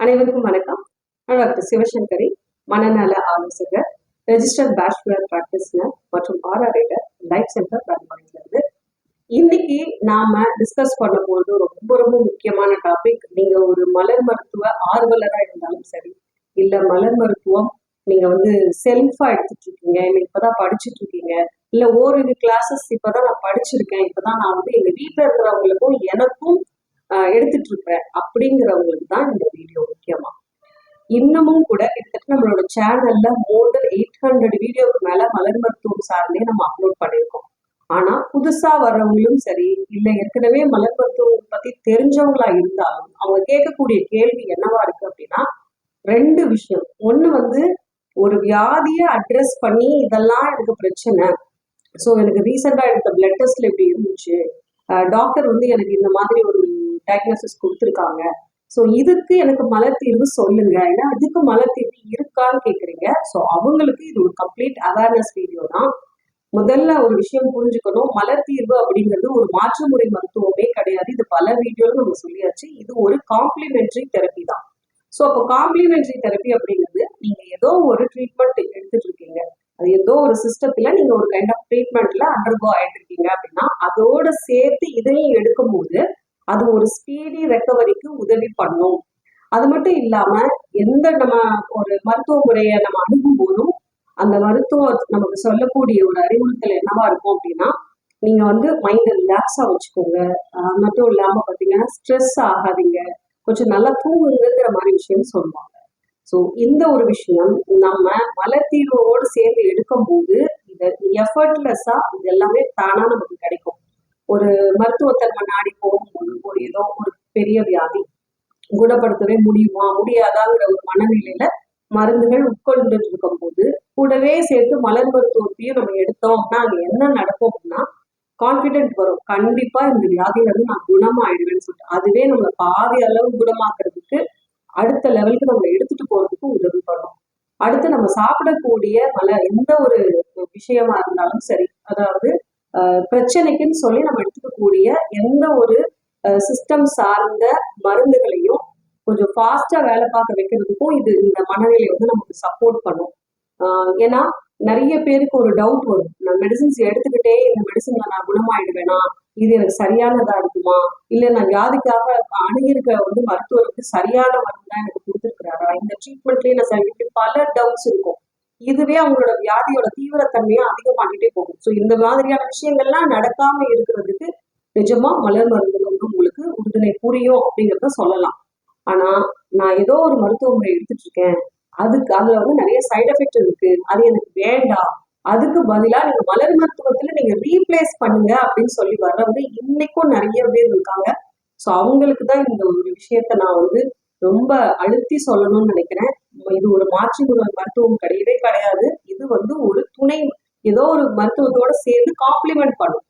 அனைவருக்கும் வணக்கம். நான் டாக்டர் சிவசங்கரி, மனநல ஆலோசகர், ரெஜிஸ்டர்ட் பேச்சுலர் பிராக்டிஸ்னர் மற்றும் ஆர்ஆர்ஐடர், லைஃப் சென்டர் இருந்து. இன்னைக்கு நாம டிஸ்கஸ் பண்ண போது ரொம்ப ரொம்ப முக்கியமான டாபிக். நீங்க ஒரு மலர் மருத்துவ ஆர்வலரா இருந்தாலும் சரி, இல்ல மலர் மருத்துவம் நீங்க செல்ஃபா எடுத்துட்டு இருக்கீங்க, இல்ல இப்பதான் படிச்சுட்டு இருக்கீங்க, இல்ல ஓரிரு கிளாஸஸ் இப்பதான் நான் படிச்சிருக்கேன், இப்பதான் நான் எங்க வீட்டுல இருக்கிறவங்களுக்கும் எனக்கும் எடுத்துட்டு இருக்கிறேன் அப்படிங்கிறவங்களுக்கு தான் இந்த வீடியோ முக்கியமா. இன்னமும் கூட கிட்டத்தட்ட நம்மளோட சேனல்ல மோர் தென் 800 வீடியோக்கு மேல மலர் மருத்துவம் சார்ந்தே நம்ம அப்லோட் பண்ணியிருக்கோம். ஆனா புதுசா வர்றவங்களும் சரி, இல்ல ஏற்கனவே மலர் மருத்துவம் பத்தி தெரிஞ்சவங்களா இருந்தாலும் அவங்க கேட்கக்கூடிய கேள்வி என்னவா இருக்கு அப்படின்னா, ரெண்டு விஷயம். ஒண்ணு ஒரு வியாதியை அட்ரஸ் பண்ணி இதெல்லாம் எனக்கு பிரச்சனை, ஸோ எனக்கு ரீசெண்டா எடுத்த பிளட் டெஸ்ட்ல இப்படி இருந்துச்சு, டாக்டர் எனக்கு இந்த மாதிரி ஒரு டயக்னோசிஸ் கொடுத்துருக்காங்க, ஸோ இதுக்கு எனக்கு மலர் தீர்வு சொல்லுங்க, ஏன்னா இதுக்கு மலர் தீர்வு இருக்கான்னு கேட்குறீங்க. ஸோ அவங்களுக்கு இது ஒரு கம்ப்ளீட் அவேர்னஸ் வீடியோ தான். முதல்ல ஒரு விஷயம் புரிஞ்சுக்கணும், மலர் தீர்வு அப்படிங்கிறது ஒரு மாற்று முறை மருத்துவமே கிடையாது. இது பல வீடியோல நம்ம சொல்லியாச்சு. இது ஒரு காம்ப்ளிமெண்டரி தெரப்பி தான். ஸோ அப்போ காம்ப்ளிமெண்டரி தெரப்பி அப்படிங்கிறது நீங்க ஏதோ ஒரு ட்ரீட்மெண்ட் எடுத்துட்டு இருக்கீங்க, அது ஏதோ ஒரு சிஸ்டத்துல நீங்க ஒரு கைண்ட் ஆஃப் ட்ரீட்மெண்ட்ல அண்டர்கோ ஆயிட்டு இருக்கீங்க அப்படின்னா அதோட சேர்த்து இதையும் எடுக்கும்போது அது ஒரு ஸ்பீடி ரெக்கவரிக்கு உதவி பண்ணும். அது மட்டும் இல்லாம எந்த நம்ம ஒரு மருத்துவ முறையை நம்ம அணுகும் போதும் அந்த மருத்துவம் நமக்கு சொல்லக்கூடிய ஒரு அறிவுறுத்தல் என்னவா இருக்கும் அப்படின்னா, நீங்க மைண்டை ரிலாக்ஸா வச்சுக்கோங்க, மட்டும் இல்லாம பாத்தீங்கன்னா ஸ்ட்ரெஸ் ஆகாதீங்க, கொஞ்சம் நல்லா தூங்குங்கிற மாதிரி விஷயம் சொல்லுவாங்க. ஸோ இந்த ஒரு விஷயம் நம்ம மலர் தீர்வோடு சேர்ந்து எடுக்கும் போது இதை எஃபர்ட்லெஸ்ஸா இது எல்லாமே தானா நமக்கு கிடைக்கும். ஒரு மருத்துவத்தை நம்ம நாடி போகும்போது ஒரு ஏதோ ஒரு பெரிய வியாதி குணப்படுத்தவே முடியுமா முடியாதாங்கிற ஒரு மனநிலையில மருந்துகள் உட்கொண்டுட்டு இருக்கும் போது கூடவே சேர்த்து மலர் மருத்துவத்தையும் நம்ம எடுத்தோம் அப்படின்னா அங்க என்ன நடக்கும் அப்படின்னா கான்பிடென்ட் வரும், கண்டிப்பா இந்த வியாதியில நான் குணமாயிடுவேன்னு சொல்லிட்டு. அதுவே நம்மளை பாதி அளவு குணமாக்குறதுக்கு அடுத்த லெவலுக்கு நம்ம எடுத்துட்டு போறதுக்கு உதவி பண்ணும். அடுத்து நம்ம சாப்பிடக்கூடிய எந்த ஒரு விஷயமா இருந்தாலும் சரி, அதாவது பிரச்சனைக்குன்னு சொல்லி நம்ம எடுத்துக்கக்கூடிய எந்த ஒரு சிஸ்டம் சார்ந்த மருந்துகளையும் கொஞ்சம் ஃபாஸ்டா வேலை பார்க்க வைக்கிறதுக்கும் இது இந்த மனநிலை நமக்கு சப்போர்ட் பண்ணும். ஏன்னா நிறைய பேருக்கு ஒரு டவுட் வரும், நான் மெடிசின்ஸ் எடுத்துக்கிட்டே இந்த மெடிசின்ல நான் குணமாயிடுவேனா, இது எனக்கு சரியானதா இருக்குமா, இல்ல நான் வியாதிக்காக அணுகிருக்க மருத்துவர் சரியான மருந்து தான் எனக்கு கொடுத்துருக்கிறாரா, இந்த ட்ரீட்மெண்ட்லயே நான் சரி, பல டவுட்ஸ் இருக்கும். இதுவே அவங்களோட வியாதியோட தீவிரத்தன்மையை அதிகமாகிட்டே போகும். ஸோ இந்த மாதிரியான விஷயங்கள்லாம் நடக்காம இருக்கிறதுக்கு நிஜமா மலர் மருந்துகள் உங்களுக்கு உறுதுணை புரியும் அப்படிங்கிறத சொல்லலாம். ஆனா நான் ஏதோ ஒரு மருத்துவ முறை எடுத்துட்டு இருக்கேன், அதுக்கு அதுல நிறைய சைடு எஃபெக்ட் இருக்கு, அது எனக்கு வேண்டாம், அதுக்கு பதிலா நீங்க மலர் மருத்துவத்துல நீங்க ரீப்ளேஸ் பண்ணுங்க அப்படின்னு சொல்லி வர்றவங்க இன்னைக்கும் நிறைய பேர் இருக்காங்க. ஸோ அவங்களுக்கு தான் இந்த ஒரு விஷயத்த நான் ரொம்ப அழுத்தி சொல்லணும்னு நினைக்கிறேன். இது ஒரு மாற்று மருத்துவம் கிடையவே கிடையாது. இது ஒரு துணை, ஏதோ ஒரு மருத்துவத்தோட சேர்ந்து காம்ப்ளிமெண்ட் பண்ணும்.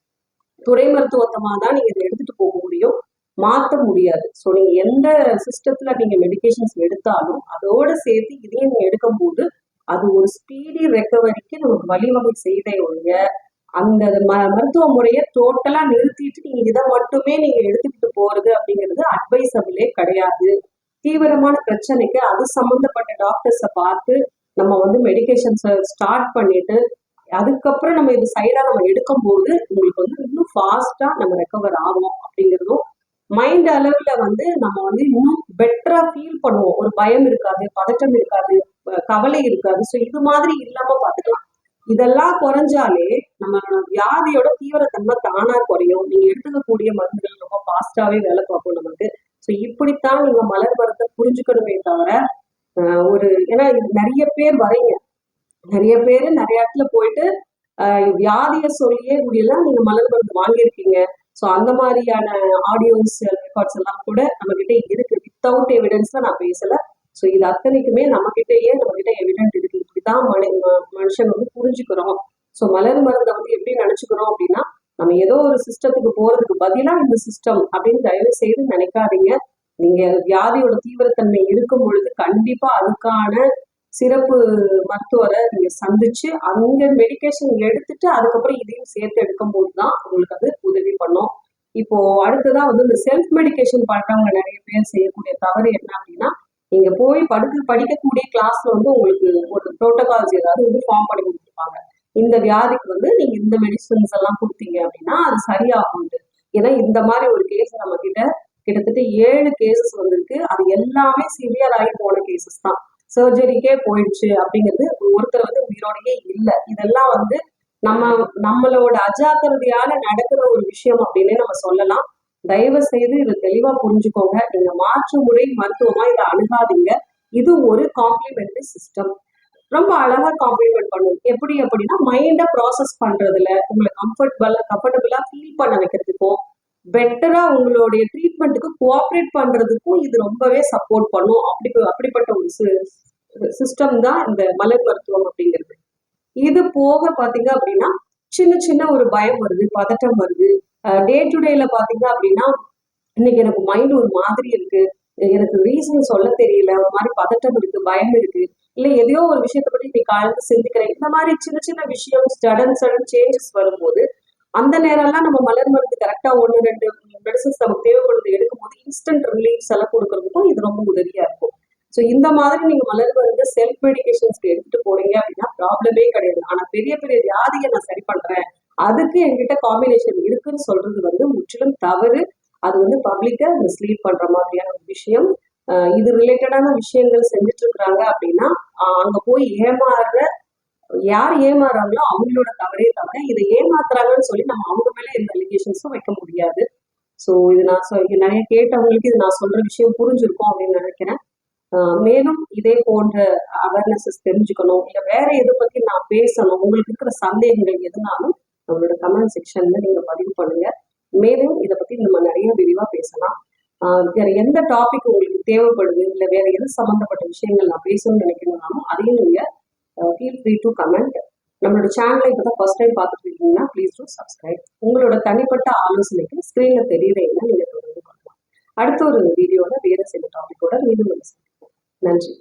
துணை மருத்துவத்தமா தான் நீங்க இதை எடுத்துட்டு போக முடியும், மாற்ற முடியாது. ஸோ நீங்க எந்த சிஸ்டத்துல நீங்க மெடிகேஷன்ஸ் எடுத்தாலும் அதோட சேர்த்து இதையும் நீங்க எடுக்கும் போது அது ஒரு ஸ்பீடி ரெக்கவரிக்கு நமக்கு வழிவகை செய்தே ஒழிய அந்த மருத்துவ முறையை டோட்டலா நிறுத்திட்டு நீங்க இதை மட்டுமே நீங்க எடுத்துக்கிட்டு போறது அப்படிங்கிறது அட்வைசபிளே கிடையாது. தீவிரமான பிரச்சனைக்கு அது சம்பந்தப்பட்ட டாக்டர்ஸை பார்த்து நம்ம மெடிகேஷன்ஸை ஸ்டார்ட் பண்ணிட்டு அதுக்கப்புறம் நம்ம இது சைடா நம்ம எடுக்கும் போது உங்களுக்கு இன்னும் ஃபாஸ்டா நம்ம ரெக்கவர் ஆகும் அப்படிங்கிறதும் மைண்ட் அளவுல நம்ம இன்னும் பெட்டரா ஃபீல் பண்ணுவோம். ஒரு பயம் இருக்காது, பதட்டம் இருக்காது, கவலை இருக்காது. ஸோ இது மாதிரி இல்லாம பார்த்துக்கலாம். இதெல்லாம் குறைஞ்சாலே நம்ம வியாதியோட தீவிரத்தன்மை தானா குறையும். நீங்க எடுத்துக்கக்கூடிய மருந்துகள் ரொம்ப ஃபாஸ்டாவே வேலை பார்க்கும் நமக்கு. ஸோ இப்படித்தான் நீங்க மலர் மருந்தை புரிஞ்சுக்கணுமே தவிர ஏன்னா நிறைய பேர் வரீங்க, நிறைய பேர் நிறைய இடத்துல போயிட்டு வியாதியை சொல்லியே முடியல நீங்க மலர் மருந்து வாங்கியிருக்கீங்க. ஸோ அந்த மாதிரியான ஆடியோஸ் ரெக்கார்ட்ஸ் எல்லாம் கூட நம்ம கிட்ட இருக்கு. வித்தவுட் எவிடன்ஸ்ல நான் பேசல. ஸோ இது அத்தனைக்குமே நம்ம கிட்ட எவிடென்ட் இருக்கு. இப்படிதான் மனுஷன் புரிஞ்சுக்கிறோம். ஸோ மலர் மருந்தை எப்படி நினைச்சுக்கிறோம் அப்படின்னா, நம்ம ஏதோ ஒரு சிஸ்டத்துக்கு போறதுக்கு பதிலா இந்த சிஸ்டம் அப்படின்னு தயவு செய்து நினைக்காதீங்க. நீங்க வியாதியோட தீவிரத்தன்மை இருக்கும் பொழுது கண்டிப்பா அதுக்கான சிறப்பு மருத்துவரை நீங்க சந்திச்சு அங்க மெடிகேஷன் எடுத்துட்டு அதுக்கப்புறம் இதையும் சேர்த்து எடுக்கும் போதுதான் உங்களுக்கு அது உதவி பண்ணும். இப்போ அடுத்ததான் இந்த செல்ஃப் மெடிகேஷன் பண்றவங்க நிறைய பேர் செய்யக்கூடிய தவறு என்ன அப்படின்னா, நீங்க போய் படிக்கக்கூடிய கிளாஸ்ல வந்து உங்களுக்கு ஒரு ப்ரோட்டோகால்ஸ் ஏதாவது வந்து ஃபார்ம் பண்ணி கொடுத்துருப்பாங்க. இந்த வியாதிக்கு வந்து நீங்க இந்த மெடிசன்ஸ் எல்லாம் கொடுத்தீங்க அப்படின்னா அது சரியாகும். ஏன்னா இந்த மாதிரி ஒரு கேஸ் நம்ம கிட்டத்தட்ட 7 கேசஸ் வந்திருக்கு. அது எல்லாமே சிவியர் ஆகி போன கேசஸ் தான். சர்ஜரிக்கே போயிடுச்சு அப்படிங்கிறது, ஒருத்தர் வந்து உயிரோடையே இல்லை. இதெல்லாம் வந்து நம்மளோட அஜாக்கிரதையால நடக்கிற ஒரு விஷயம் அப்படின்னு நம்ம சொல்லலாம். தயவு செய்து இதை தெளிவா புரிஞ்சுக்கோங்க. நீங்க மாற்று முறை மருத்துவமா இதை அணுகாதீங்க. இது ஒரு காம்ப்ளிமெண்டரி சிஸ்டம். ரொம்ப அழகா காம்ப்ளிமெண்ட் பண்ணுது. எப்படி அப்படின்னா மைண்டை ப்ராசஸ் பண்றதுல உங்களை கம்ஃபர்டபுளா ஃபீல் பண்ண வைக்கிறதுக்கும், பெட்டரா உங்களுடைய ட்ரீட்மெண்ட்டுக்கு கோஆப்ரேட் பண்றதுக்கும் இது ரொம்பவே சப்போர்ட் பண்ணும். அப்படிப்பட்ட ஒரு சிஸ்டம் தான் இந்த மலர் மருத்துவம் அப்படிங்கிறது. இது போக பாத்தீங்க அப்படின்னா சின்ன சின்ன ஒரு பயம் வருது, பதட்டம் வருது. டே டு டேல பாத்தீங்க அப்படின்னா இன்னைக்கு எனக்கு மைண்ட் ஒரு மாதிரி இருக்கு, எனக்கு ரீசன் சொல்ல தெரியல, ஒரு மாதிரி பதட்டம் இருக்கு, பயம் இருக்கு, இல்ல எதையோ ஒரு விஷயத்த பத்தி நீ காலையில சிந்திக்கிறேன். இந்த மாதிரி சின்ன சின்ன விஷயம் சடன் சேஞ்சஸ் வரும்போது அந்த நேரம்லாம் நம்ம மலர் மருந்து கரெக்டா 1-2 மெடிசன்ஸ் நமக்கு தேவைப்படுது எடுக்கும்போது இன்ஸ்டன்ட் ரிலீஃப்ஸ் எல்லாம் கொடுக்கறதுக்கும் இது ரொம்ப உதவியா இருக்கும். ஸோ இந்த மாதிரி நீங்க மலர் மருந்து செல்ஃப் மெடிகேஷன்ஸ்க்கு எடுத்துட்டு போறீங்க அப்படின்னா ப்ராப்ளமே கிடையாது. ஆனா பெரிய பெரிய வியாதியை நான் சரி பண்றேன், அதுக்கு என்கிட்ட காம்பினேஷன் இருக்குன்னு சொல்றது வந்து முற்றிலும் தவறு. அது வந்து பப்ளிக்கை மிஸ்லீட் பண்ற மாதிரியான ஒரு விஷயம். இது ரிலேட்டடான விஷயங்கள் செஞ்சுட்டு இருக்கிறாங்க அப்படின்னா அங்க போய் யார் ஏமாறுறாங்களோ அவங்களோட தவறே தவிர இதை ஏமாத்துறாங்கன்னு சொல்லி நம்ம அவங்க மேல எந்த அலிகேஷன்ஸும் வைக்க முடியாது. ஸோ இது நிறைய கேட்டவங்களுக்கு இது நான் சொல்ற விஷயம் புரிஞ்சிருக்கும் அப்படின்னு நினைக்கிறேன். மேலும் இதே போன்ற அவேர்னஸஸ் தெரிஞ்சுக்கணும், இல்லை வேற எதை பத்தி நான் பேசணும், உங்களுக்கு இருக்கிற சந்தேகங்கள் எதுனாலும் நம்மளோட கமெண்ட் செக்ஷன்ல நீங்க பதிவு பண்ணுங்க. மேலும் இதை பத்தி நம்ம நிறைய விரிவா பேசலாம். வேற எந்த டாபிக் உங்களுக்கு தேவைப்படுது, இல்லை வேற எது சம்பந்தப்பட்ட விஷயங்கள் நான் பேசணும்னு நினைக்கிறீங்கனாலும் அதையும் நீங்க ஃபீல் ஃப்ரீ டு கமெண்ட். நம்மளோட சேனலை இப்பதான் ஃபர்ஸ்ட் டைம் பார்த்துட்டு இருக்கீங்கன்னா ப்ளீஸ் டு சப்ஸ்கிரைப். உங்களோட தனிப்பட்ட ஆலோசனைக்கு ஸ்கிரீன்ல தெரியலைன்னா நீங்க தொடர்ந்து பண்ணலாம். அடுத்த ஒரு வீடியோல வேற சில டாபிக்கோட மீண்டும் நன்றி.